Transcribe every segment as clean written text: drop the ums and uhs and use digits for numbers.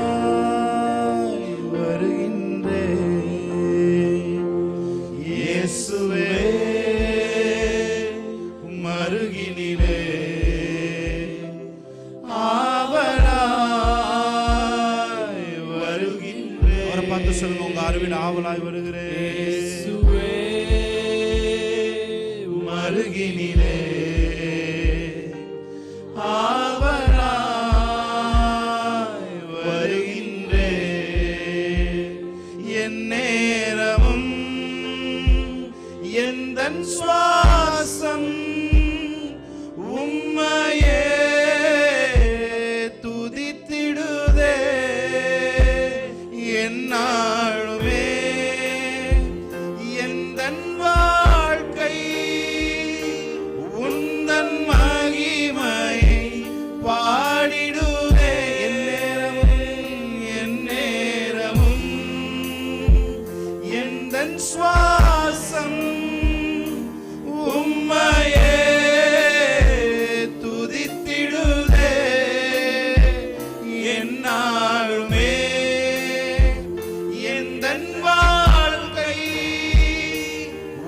ஆவலாய் வருகின்றே. இயேசுவே மருகினிலே ஆவலாய் வருகின்றே. அவரை பார்த்து சொல்லுங்க, உங்க அருகில் ஆவலாய் வருகிறேன். இயேசுவே மருகினிலே ஆவலாய் வருகின்றே. என் நேரமும் எந்தன் சுவாசம் உம்மையே துதித்திடுதே. என்னாலுமே எந்தன் வாழ்க்கை உந்தன் மகிமையை பாடிடுதே. என் நேரமும் எந்தன் சுவாசம் உம்மையே துதித்திடுதே. என்னாலுமே எந்தன் வாழ்க்கை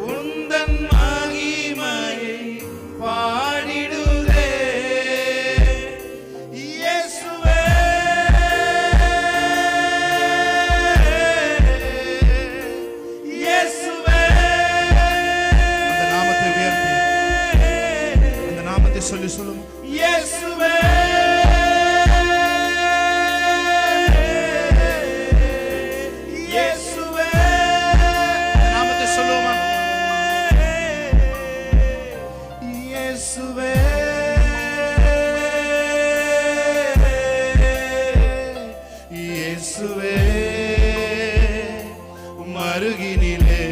உந்தன் மகிமையை பாடிடுதே. இயேசுவே இயேசுவே. அந்த நாமத்தை உயர்த்தி அந்த நாமத்தை சொல்லி சொல்லுங்க. இயேசுவே இயேசுவே. நாமத்தை சொல்லுவோமா? இயேசுவே இயேசுவே மருகினிலே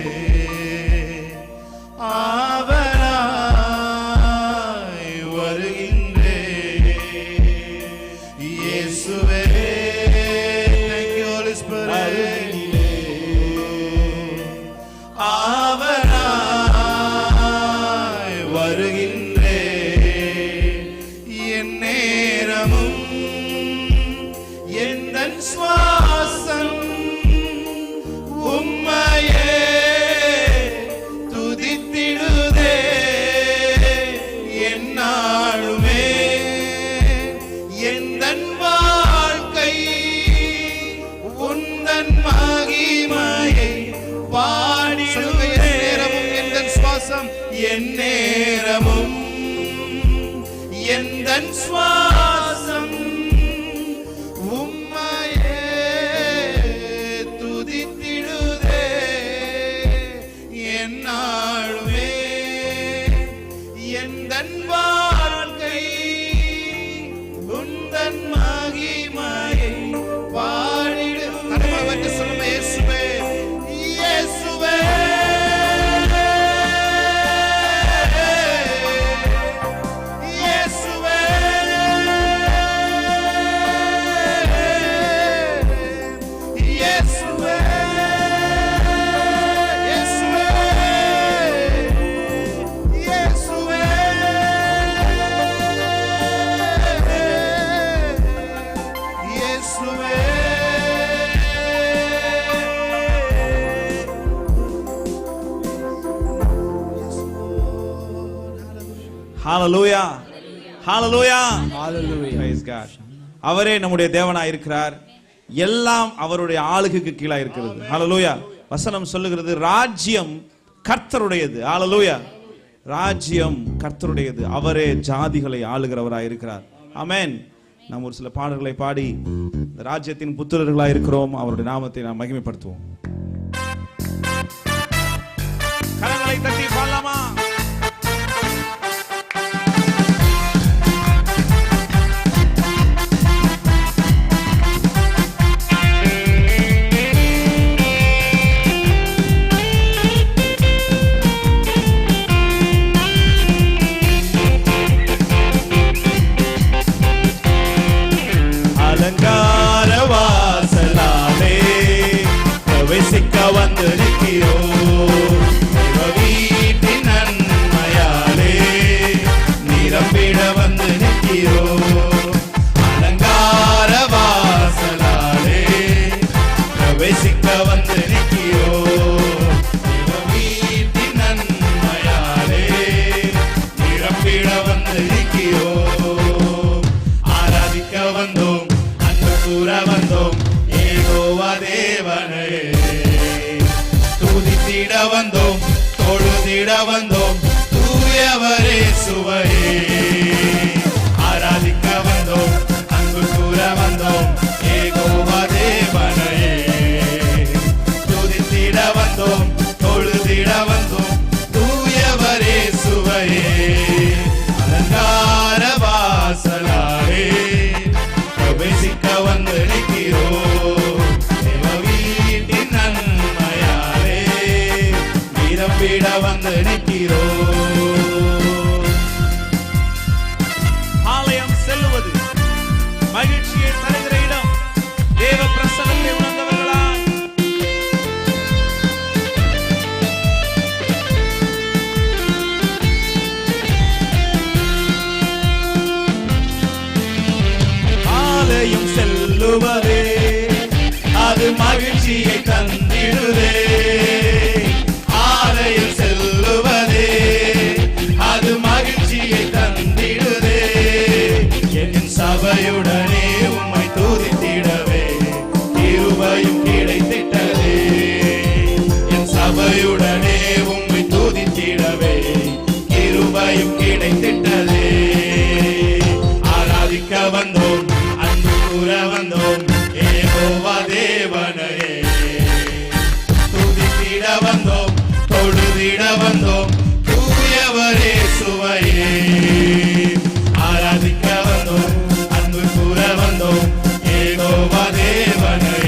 ஆவலாய் வருகின்றே. இயேசுவே thank you Holy Spirit. ஆவலாய் வருகின்றே. என் நேரமும் எந்தன் சுவாசம் உம்மையே துதித்திடுதே. என்னாலுமே எந்தன் வாழ்க்கை உந்தன் மகிமையை பாடிடுதே. நேரமும் எந்தன் சுவாசம் என் நேரமும் எந்தன் சுவாசம் உம்மையே துதித்திடுதே. என்னாலுமே எந்தன் வாழ்க்கை உந்தன் மகிமையை பாடிடும். கடவுளை சொல்லுங்க. இயேசுவே இயேசுவே இயேசுவே இயேசுவே இயேசுவே இயேசுவே. Hallelujah. Hallelujah. Hallelujah. Praise God. அவரே நம்முடைய தேவனாய் இருக்கிறார். எல்லாம் அவருடைய ஆளுகைக்கு கீழாய் இருக்கிறது. Hallelujah. வசனம் சொல்லுகிறது ராஜ்யம் கர்த்தருடையது. Hallelujah. ராஜ்யம் கர்த்தருடையது. அவரே ஜாதிகளை ஆளுகிறவராய் இருக்கிறார். ஆமென். நாம் ஒரு சில பாடல்களை பாடி இந்த ராஜ்யத்தின் புத்திரர்களாய் இருக்கிறோம். அவருடைய நாமத்தை நாம் மகிமைப்படுத்துவோம். கரங்களை தட்டி பாடலாமா? அலங்கார வாசலாலே பிரவேசிக்க வந்து நிற்கிறோம். வீட்டின் நன்மையாலே நிரம்பிட வந்து நிற்கிறோம். அலங்கார வாசலாலே பிரவேசிக்க வந்து நிற்கிறோம். தேவ வீட்டின் நன்மையாலே நிரம்பிட வந்து நிற்கிறோம். ஆராதிக்க வந்தோம், அன்பு கூற வந்தோம், யெகோவா தேவனே. துதித்திட வந்தோம், தொழுதிட வந்தோம், தூயவரே சுவையே. ஆராதிக்க வந்தோம், அன்பு கூற வந்தோம், யெகோவா தேவனே. துதித்திட வந்தோம், தொழுதிட வந்தோம், தூயவரே சுவையே. அலங்கார வாசலாலே பிரவேசிக்க வந்து நிற்கிறோம். தேவ வீட்டின் நன்மையாலே நிரம்பிட வந்து நிற்கிறோம். ஆலயம் செல்லுவது மகிழ்ச்சியை தருகிற இடம். தேவ பிரசன்னத்தை உணர்ந்தவர்களாய் ஆலயம் செல்லுவதே அது மகிழ்ச்சியை தந்திடுதே. ஆலயம் செல்லுவதே அது மகிழ்ச்சியை தந்திடுதே. என் சபையுடனே உம்மை துதித்திடவே கிருபையும் கிடைத்திட்டதே. என் சபையுடனே உம்மை துதித்திடவே கிருபையும் கிடைத்திட்டதே. ஆராதிக்க வந்தோம், அன்பு கூற வந்தோம், யெகோவா தேவனே. துதித்திட வந்தோம், தொழுதிட வந்தோம், தூயவரே சுவையே. ஆராதிக்க வந்தோம், அன்பு கூற வந்தோம், யெகோவா தேவனே.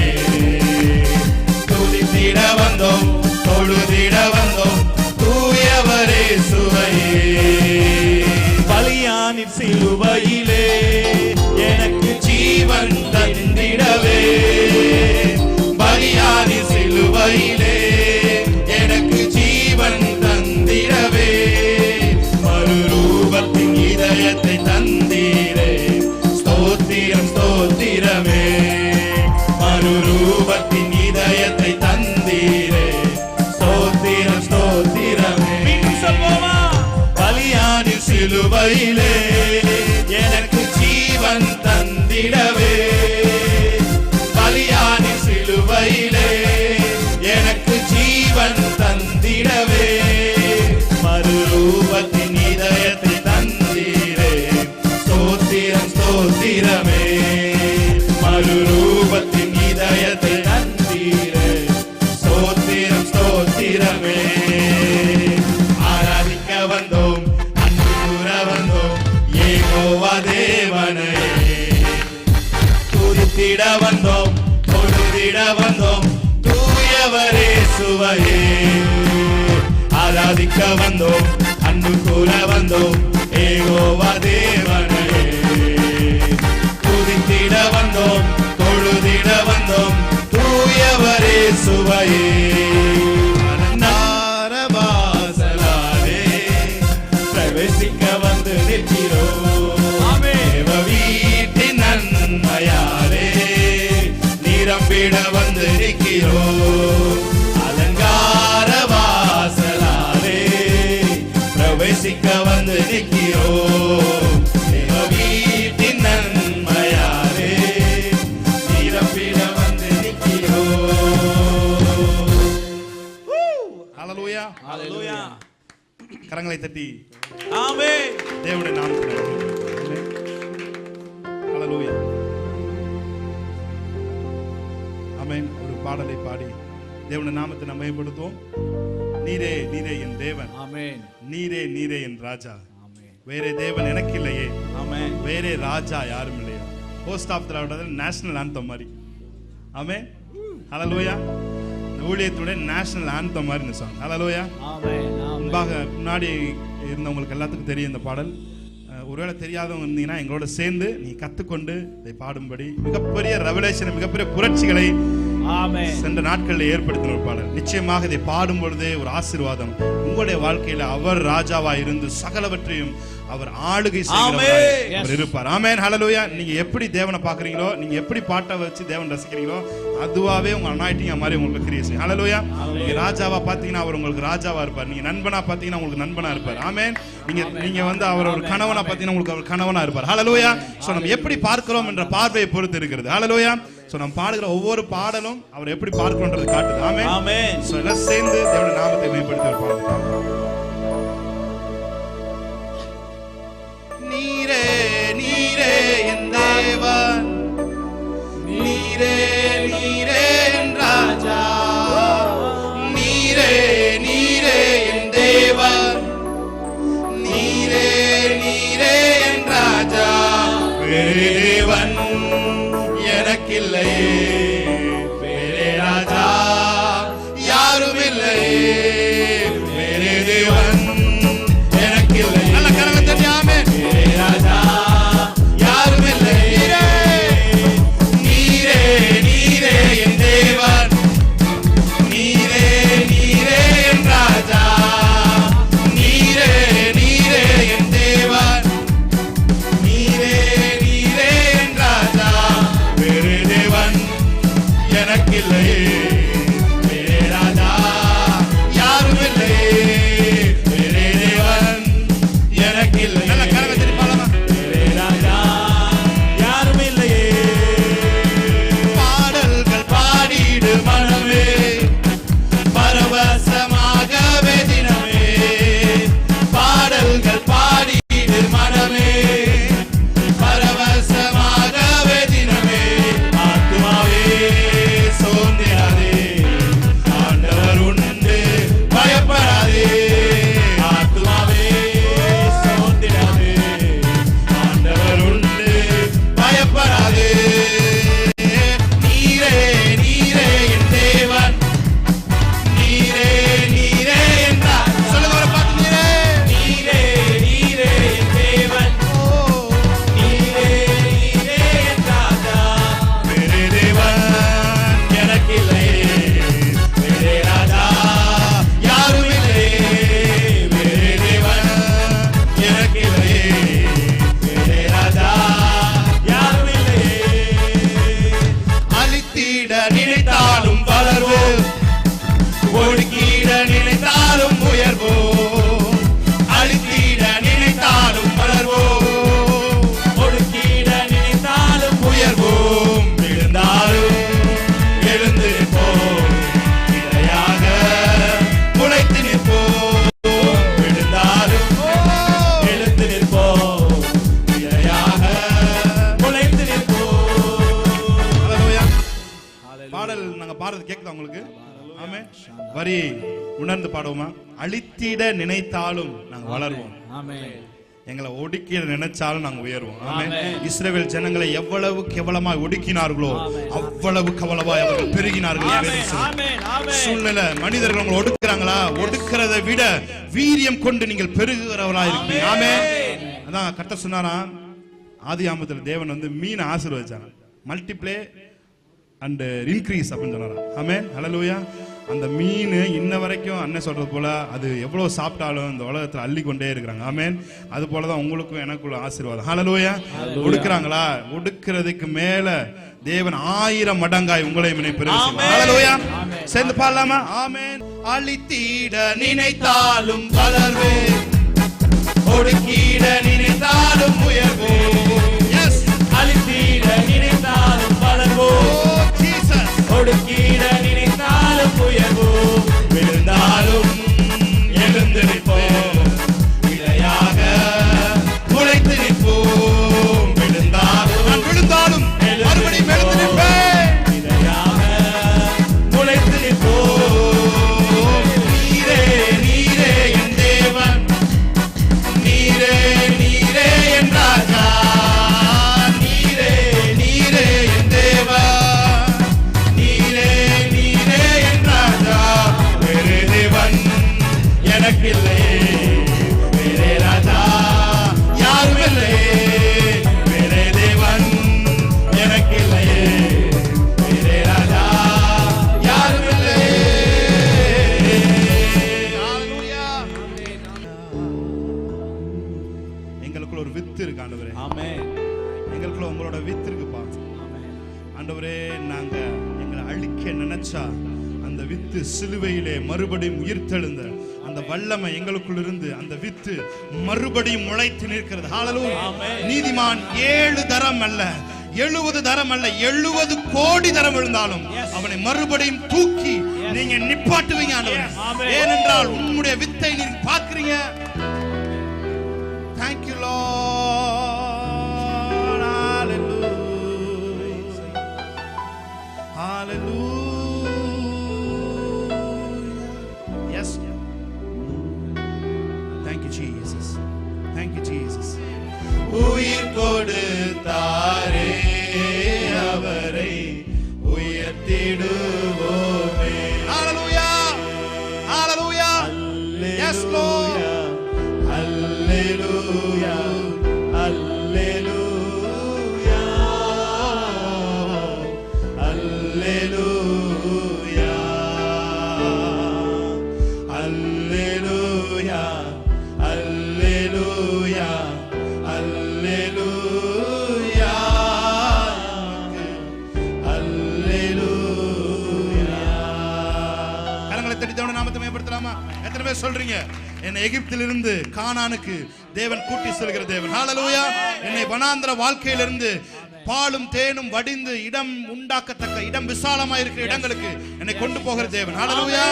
துதித்திட வந்தோம், தொழுதிட வந்தோம், தூயவரே சுவையே. பலியானின் சிலுவையிலே எனக்கு ஜீவன் தந்திடவே. பலியானின் சிலுவையிலே எனக்கு ஜீவன் தந்திடவே. மறுரூபத்தின் இதயத்தை தந்தீரே, ஸ்தோத்திரம் ஸ்தோத்திரமே. மறுரூபத்தின் இதயத்தை தந்தீரே, ஸ்தோத்திரம் ஸ்தோத்திரமே. பலியானின் சிலுவையிலே எனக்கு ஜீவன் தந்திடவே. பலியானின் சிலுவையிலே எனக்கு ஜீவன் தந்திடவே. மறுரூபத்தின் இதயத்தை தந்தீரே, ஸ்தோத்திரம் ஸ்தோத்திரமே. மறுரூபத்தின் இதயத்தை தந்தீரே, ஸ்தோத்திரம் ஸ்தோத்திரமே. ஆராதிக்க வந்தோம், அன்பு கூற வந்தோம், யெகோவா தேவனே. துதித்திட வந்தோம், தொழுதிட வந்தோம், தூயவரே சுவையே. ஆராதிக்க வந்தோம், அன்பு கூற வந்தோம், யெகோவா தேவனே. துதித்திட வந்தோம், தொழுதிட வந்தோம், தூயவரே சுவையே. அலங்கார வாசலாலே பிரவேசிக்க வந்து நிற்கிறோம். தேவ வீட்டின் நன்மையாலே நிரம்பிட வந்து நிற்கிறோம். அலங்கார வாசலாலே பிரவேசிக்க வந்து நிற்கிறோம். தேவ வீட்டின் நன்மையாலே நிரம்பிட வந்து நிற்கிறோம். ஹல்லேலூயா. ஹல்லேலூயா. கரங்களை தட்டி ஆமென். தேவனுடைய நாமத்தில் ஹல்லேலூயா. ஆமென். ஒரு பாடலை பாடி தேவனுடைய நாமத்தை நாம் மேம்படுத்துவோம். நீரே நீரே என் தேவன், ஆமென். நீரே நீரே என் ராஜா. ஆமென். வேறே தேவன் எனக்கு இல்லையே, ஆமென். வேறே ராஜா யாரும் இல்லையா. போஸ்ட் ஆஃப் நேஷனல் ஆந்தம் மாதிரி. ஆமென். ஹல்லேலூயா. ஊழியத்துடைய நேஷனல் ஆந்தம் மாதிரி இந்த சாங். ஹல்லேலூயா. முன்பாக முன்னாடி இருந்தவங்களுக்கு எல்லாத்துக்கும் தெரியும் இந்த பாடல். ஒருவேளை தெரியாதவங்க இருந்தீங்கன்னா எங்களோட சேர்ந்து நீ கற்றுக்கொண்டு இதை பாடும்படி மிகப்பெரிய ரெவலேஷன், மிகப்பெரிய புரட்சிகளை சென்ற நாட்களில் ஏற்படுத்தின ஒரு பாடல். நிச்சயமாக இதை பாடும் பொழுதே ஒரு ஆசீர்வாதம் உங்களுடைய வாழ்க்கையில. அவர் ராஜாவா இருந்து சகலவற்றையும் அவர் ஆளுகை செய்கிறவர் இருப்பார். ஆமென், ஹல்லேலூயா. நீங்க எப்படி தேவனை பாக்குறீங்களோ, நீங்க எப்படி பாட்டை வச்சு தேவன் ரசிக்கிறீங்களோ, அதுவாவே உங்க அனாயிட்டிங் மாதிரி உங்களுக்கு கிரியை செய்யும். ஹல்லேலூயா. நீங்க ராஜாவா பாத்தீங்கன்னா அவர் உங்களுக்கு ராஜாவா இருப்பார். நீங்க நண்பனா பாத்தீங்கன்னா உங்களுக்கு நண்பனா இருப்பார். ஆமென். நீங்க வந்து அவர் ஒரு கணவனா பாத்தீங்கன்னா உங்களுக்கு அவர் கணவனா இருப்பார். ஹல்லேலூயா. சோ நம்ம எப்படி பார்க்கிறோம் என்ற பார்வையை பொறுத்து இருக்கிறது. ஹல்லேலூயா. சோ நம்ம பாடுகிற ஒவ்வொரு பாடலும் அவர் எப்படி பார்க்கிறோம்ன்றது காட்டுது. ஆமென், ஆமென். சோ எல்லாம் சேர்ந்து தேவனுடைய நாமத்தை மேம்படுத்தி ஒரு பாடல். நீரே நீரே என் தேவன், நீரே நீரே என் ராஜா, நீரே நீரே என் தேவன், நீரே நீரே என் ராஜா. வேறே தேவன் எனக்கில்லையே, வேறே ராஜா யாரும் இல்லையே, வேறே தேவன் எனக்கில்லை. நல்ல கரங்களை தட்டி ஆமென். ராஜா யாரும் இல்லை, நீரே நீரே என் தேவன், நீரே நீரே என் ராஜா, நீரே நீரே என் தேவன், நீரே நீரே என் ராஜா. வேறே தேவன் எனக்கில்லையே, வேறே ராஜா யாரும் இல்லையே, வேறே தேவன் எனக்கில்லை. நல்ல கரங்களை தட்டி பாடலாம். வேறே ராஜா யாரும் இல்லையே. பாடல்கள் பாடிடு மனமே, பரவசமாகவே தினமே, பாடல்கள் பாடிடு மனமே, பரவசமாகவே தினமே. ஆத்துமாவே சோர்ந்திராதே, ஆண்டவர் உண்டு பயப்படாதே. ஆத்துமாவே சோர்ந்திராதே, ஆண்டவர் உண்டு பயப்படாதே. நீரே நீரே என் தேவன், நீரே நீரே என் ராஜா. சொல்லுங்க ஒரு பாட்டு. நீரே நீரே நீரே என் தேவன், நீரே நீரே என் ராஜா. வேறே தேவன் எனக்கில்லையே, வேறே ராஜா யாரும் இல்லையே, வேறே தேவன் எனக்கில்லையே, வேறே ராஜா யாரும் இல்லையே. அழித்திட நினைத்தாலும் வளர்வோம், ஒடுக்கிட நினைத்தாலும் உயர்வோம், அழித்திட நினைத்தாலும் வளர்வோம், ஒடுக்கிட நினைத்தாலும் உயர்வோம், விழுந்தாலும் எழுந்து நிற்போம், இடையாக முளைத்து நிற்போம், விழுந்தாலும் எழுந்து நிற்போம், இடையாக முளைத்து நிற்போம். ஹல்லேலூயா. பாடல் நாங்க பாடுறது கேக்குதா உங்களுக்கு? ஆமென். வரி உணர்ந்து பாடுவோமா? அழித்திட நினைத்தாலும் நாங்க வளருவோம், எங்களை ஒடுக்கிட நினைச்சாலும் நாங்க உயர்வோம். ஆமென். இஸ்ரவேல் ஜனங்களை எவ்வளவு கேவலமாய் ஒடுக்கினார்களோ அவ்வளவு கவலமாய் அவர்கள் பெருகினார்கள். சூழ்நிலை மனிதர்கள் உங்களை ஒடுக்குறாங்களா, ஒடுக்கிறதை விட வீரியம் கொண்டு நீங்கள் பெருகுகிறவரா இருப்பீங்க. ஆமென். அதான் கர்த்தர் சொன்னாராம், ஆதியாகமத்துல தேவன் வந்து மீனை ஆசீர்வதிச்சாங்க, மல்டிப்ளே அண்ட் இன்க்ரீஸ் அப்படின்னு சொன்னாராம். ஆமென், ஹல்லேலூயா. அந்த மீன் இன்ன வரைக்கும் அண்ணன் சொல்றது போல அது எவ்வளவு சாப்பிட்டாலும் இந்த உலகத்துல அள்ளி கொண்டே இருக்கிறாங்க. ஆமென். அது போலதான் உங்களுக்கும் எனக்குள்ள ஆசீர்வாதம். ஹல்லேலூயா. ஒடுக்குறாங்களா, ஒடுக்கிறதுக்கு மேல தேவன் 1000 மடங்காய் உங்களை பெருகும். ஹல்லேலூயா. சேர்ந்து பாடலாமா? ஆமென். அழித்திட நினைத்தாலும் வளர்வேன், ஒடுக்கிட நினைத்தாலும் உயர்வேன். எஸ். அழித்திட நினைத்தாலும் வளர்வோம், ஒடுக்கிட நினைத்தாலும் உயர்வோம், விழுந்தாலும் எழுந்து நிற்போம், இடையாக முளைத்து நிற்போம், விழுந்தாலும் நான் விழுந்தாலும் மறுபடியும் எழுந்து நிற்பேன், இடையாக முளைத்து நிற்போம். நீரே நீரே என் தேவன், நீரே நீரே என் ராஜா, ஆண்டவரே. ஆமென். எங்களுக்குள்ள உங்களோட வித்து இருக்குப்பா ஆண்டவரே. நாங்க எங்களை அழிக்க நினைச்சா அந்த வித்து சிலுவையிலே மறுபடியும் உயிர்த்தெழுந்த அந்த வல்லமை எங்களுக்குள் இருந்து அந்த வித்து மறுபடியும் முளைத்து நிற்கிறது. ஹalleluya. நீதிமான் 7 தரம் அல்ல 70 தரம் அல்ல 70 கோடி தரம் விழுந்தாலும் அவனை மறுபடியும் தூக்கி நீங்க நிப்பாட்டுவீங்க ஆண்டவரே. ஏனென்றால் உம்முடைய வித்தை நீங்க பார்க்கிறீங்க. Thank you Lord. Hallelujah. Hallelujah. Yes. Thank you Jesus. Thank you Jesus. உயிர் கொடுத்தாரே அவரை உயர்த்திடுவோமே. Hallelujah. Hallelujah. Yes Lord. Hallelujah. Hallelujah. Hallelujah. Hallelujah. Hallelujah. Hallelujah. Hallelujah. கரங்களை தட்டி தேவனுடைய நாமத்தை மேம்படுத்தலாமா? எத்தனை பேர் சொல்றீங்க என்னை எகிப்திலிருந்து கானானுக்கு தேவன் கூட்டி செல்கிற தேவன்? ஹalleluya. என்னை வனாந்தர வாழ்க்கையிலிருந்து பாலும் தேனும் வடிந்து இடம் உண்டாக்கத்தக்க இடம் விசாலமாக இருக்கிற இடங்களுக்கு என்னை கொண்டு போகிற தேவன். ஹalleluya.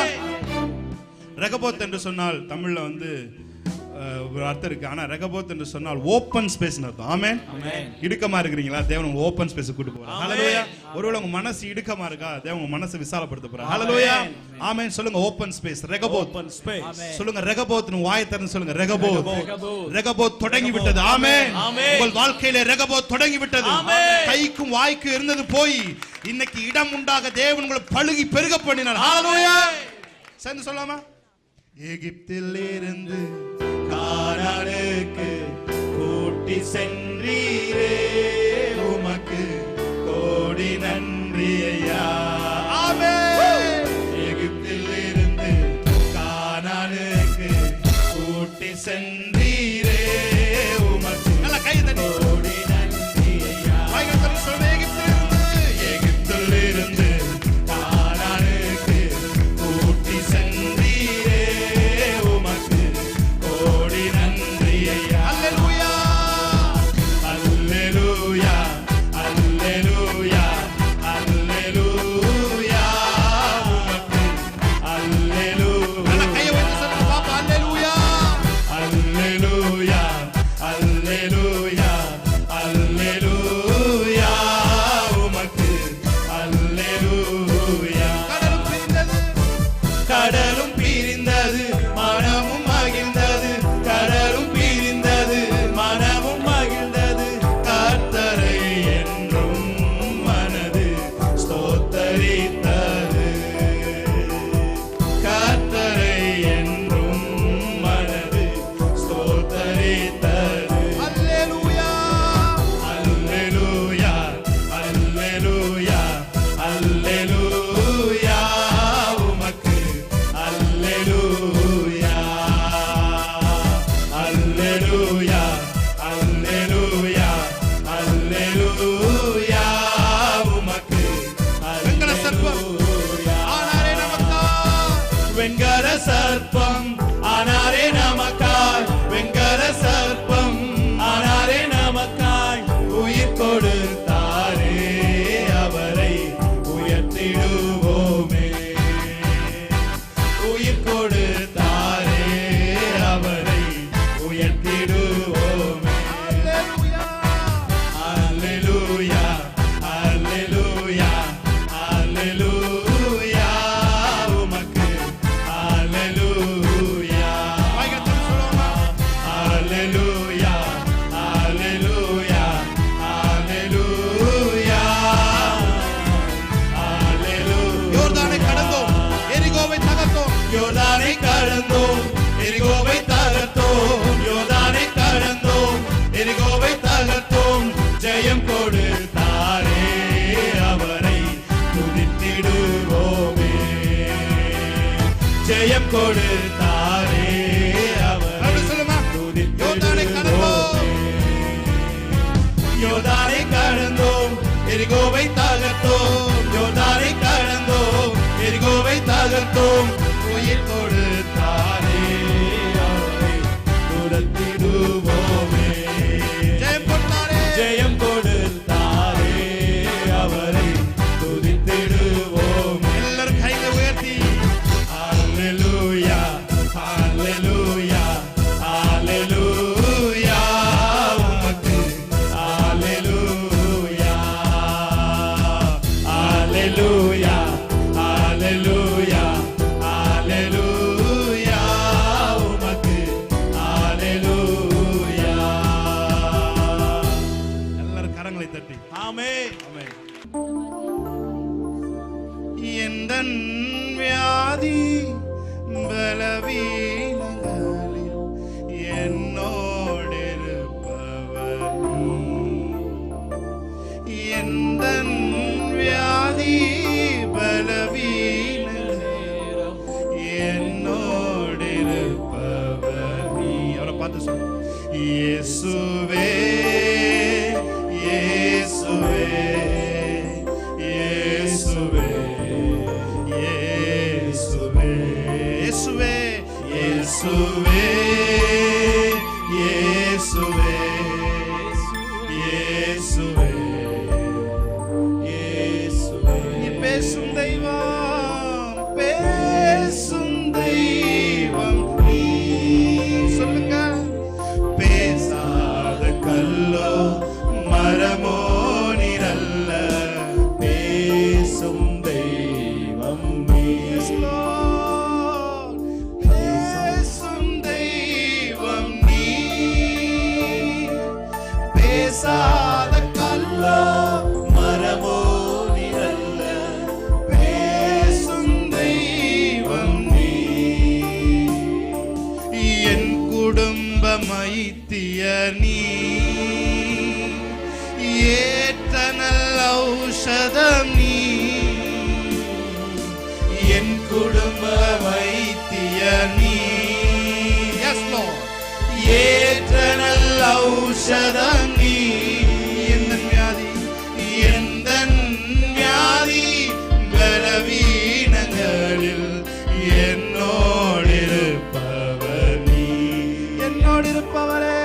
ரெகபோத் என்று சொன்னால் தமிழ்ல ஒரு அர்த்தம் இருக்கு. ஆனா ரெகபோத் என்று சொன்னால் ஓபன் ஸ்பேஸ் அர்த்தம். ஆமென். இடுக்கமா இருக்கிறீங்களா? தேவன் உங்க ஓபன் ஸ்பேஸ் கூட்டி போறார். ஹalleluya. ஒருவேளை உங்க மனசு இடுக்கமா இருக்கா? தேவன் உங்க மனசை விசாலப்படுத்த போறார். ஹalleluya. ஆமென். சொல்லுங்க open space. Rehoboth. Open space. சொல்லுங்க ரெகபோத். வாயை திறந்து சொல்லுங்க ரெகபோத். ரெகபோத் தொடங்கி விட்டது. ஆமென். உங்கள் வாழ்க்கையிலே ரெகபோத் தொடங்கி விட்டது. கைக்கும் வாய்க்கும் இருந்தது போய் இன்னைக்கு இடம் உண்டாக தேவன் உங்களை பழுகி பெருக பண்ணினார். ஹalleluya. சேர்ந்து சொல்லாமா? எகிப்தில் இருந்து கானானுக்கு கூட்டி சென்றீரே உமக்கு கோடி நன்றி ஐயா. ஆமென். எகிப்தில் இருந்து கானானுக்கு கூட்டி சென்றீரே உமக்கு நல்ல கை தட்டி கோடி நன்றி ஐயா. வாய்கள் சொல்லுங்க. எகிப்தில் இருந்து கானானுக்கு கூட்டி சென்றீரே உமக்கு கோடி நன்றி ஐயா. அல்லேலூயா. அல்லேலூயா. அல்லேலூயா. அல்லேலூயா. உமக்கு அல்லேலூயா. நல்ல கையை வைத்து சொல்லுங்க பாப்பா. அல்லேலூயா. அல்லேலூயா. அல்லேலூயா. அல்லேலூயா. உமக்கு அல்லேலூயா. கடலும் பிரிந்தது மனமும் மகிழ்ந்தது. கடலும் பிரிந்தது மனமும் மகிழ்ந்தது. கர்த்தரை என்றும் மனது ஸ்தோத்தரித்தது. கர்த்தரை என்றும் மனது ஸ்தோத்தரித்தது. அல்லேலூயா. அல்லேலூயா. அல்லேலூயா. அல்லேலூயா. உமக்கு அல்லேலூயா. அல்லேலூயா. அல்லேலூயா. அல்லேலூயா. உமக்கு வெங்கல சர்ப்பம் ஆனாரே நமக்காய். வெங்கல சர்ப்பம் ஆனாரே நமக்காய். வெங்கல சர்ப்பம் ஆனாரே நமக்காய். உயிர் கொடுத்தாரே அவரை உயர்த்திடுவோமே. உயிர் கொடுத்தாரே அவரை உயர்த்திடுவோமே. அல்லேலூயா. அல்லேலூயா. அல்லேலூயா. உமக்கு அல்லேலூயா. வாய்கள் சொல்லுமா? அல்லேலூயா. அல்லேலூயா. அல்லேலூயா. அல்லேலூயா. யோர்தானை கடந்தோம் எரிகோவை தகர்த்தோம். யோர்தானை கடந்தோம் எரிகோவை தகர்த்தோம். யோர்தானை கடந்தோம் எரிகோவை தகர்த்தோம். ஜெயம் கொடுத்தாரே அவரை துதித்திடுவோமே. ஜெயம் கொடுத்தாரே அவரை துதித்திடுவோமே. யோர்தானை கடந்தோம் எரிகோவை தகர்த்தோம் யோர்தானை கடந்தோம் எரிகோவை தகர்த்தோம் உயிர் கொடுத்தாரே அவரை துரத்திடுவோமே ஜெயம் கொடுத்தாரே ஜெயம் கொடுத்தாரே அவரை துதித்திடுவோம் எல்லாரும் கைகளை உயர்த்தி ஹalleluya ஹalleluya ஹalleluya உமக்கு ஹalleluya ஹalleluya ஹalleluya ஹalleluya உமக்கு ஹalleluya எல்லாரும் கரங்களை தட்டி ஆமென் ஆமென் எந்தன் வியாதி பலவீனங்களில் என்னோடிருப்பவர் எந்தன் வியாதி பலவீனங்களில் என்னோடிருப்பவர் அவரை பார்த்து சொல்லு இயேசுவே இயேசுவே இயேசுவே இயேசுவே இயேசுவே இயேசுவே இயேசுவே இயேசுவே நீ பேசும் தெய்வம் நீ சொல்லுங்க பேசாத கல்லோ மரமோ நிரல்ல பேசும் தெய்வம் நீ பேசும் தெய்வம் நீ பேசாத கல்லோ மரமோ நிரல்ல பேசும் தெய்வம் நீ என் குடும்ப மைத்திய நீ ஏற்ற நல்ல ஔஷதம் நீ என் குடும்ப வைத்திய நீ ஏற்ற நல்ல ஔஷதம் நீ எந்த வியாதி பலவீனங்களில் என்னோடிருப்பவர் நீ என்னோடிருப்பவரே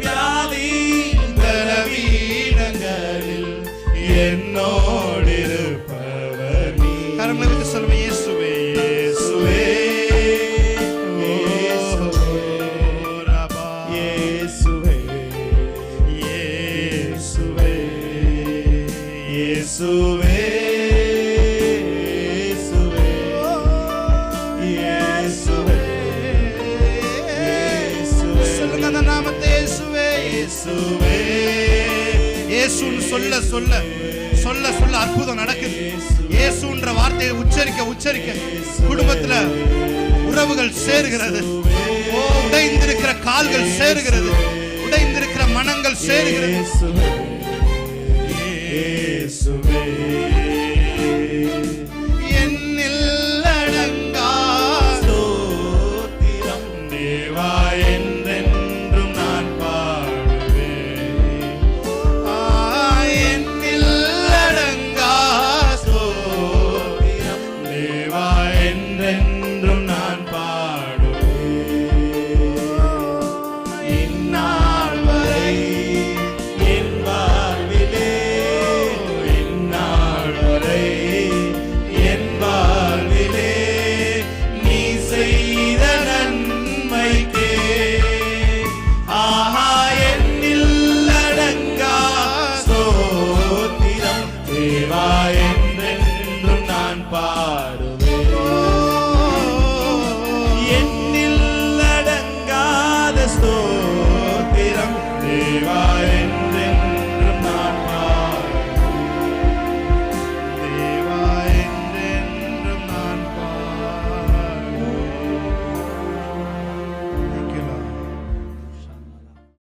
வியாதி பலவீனங்களில் என்னோடிருப்பவர் நீ கரங்களை வைத்து சொல்லுங்க இயேசுவே இயேசுவே இயேசுவே இயேசுவே இயேசுவே இயேசுவே இயேசுவே சொல்லுங்க அந்த நாமத்தை இயேசுவே இயேசுவே இயேசுன்னு சொல்ல சொல்ல சொல்ல சொல்ல அற்புதம் நடக்குது இயேசுன்ற வார்த்தையை உச்சரிக்க குடும்பத்துல உறவுகள் சேருகிறது உடைந்திருக்கிற கால்கள் சேருகிறது உடைந்திருக்கிற மனங்கள் சேருகிறது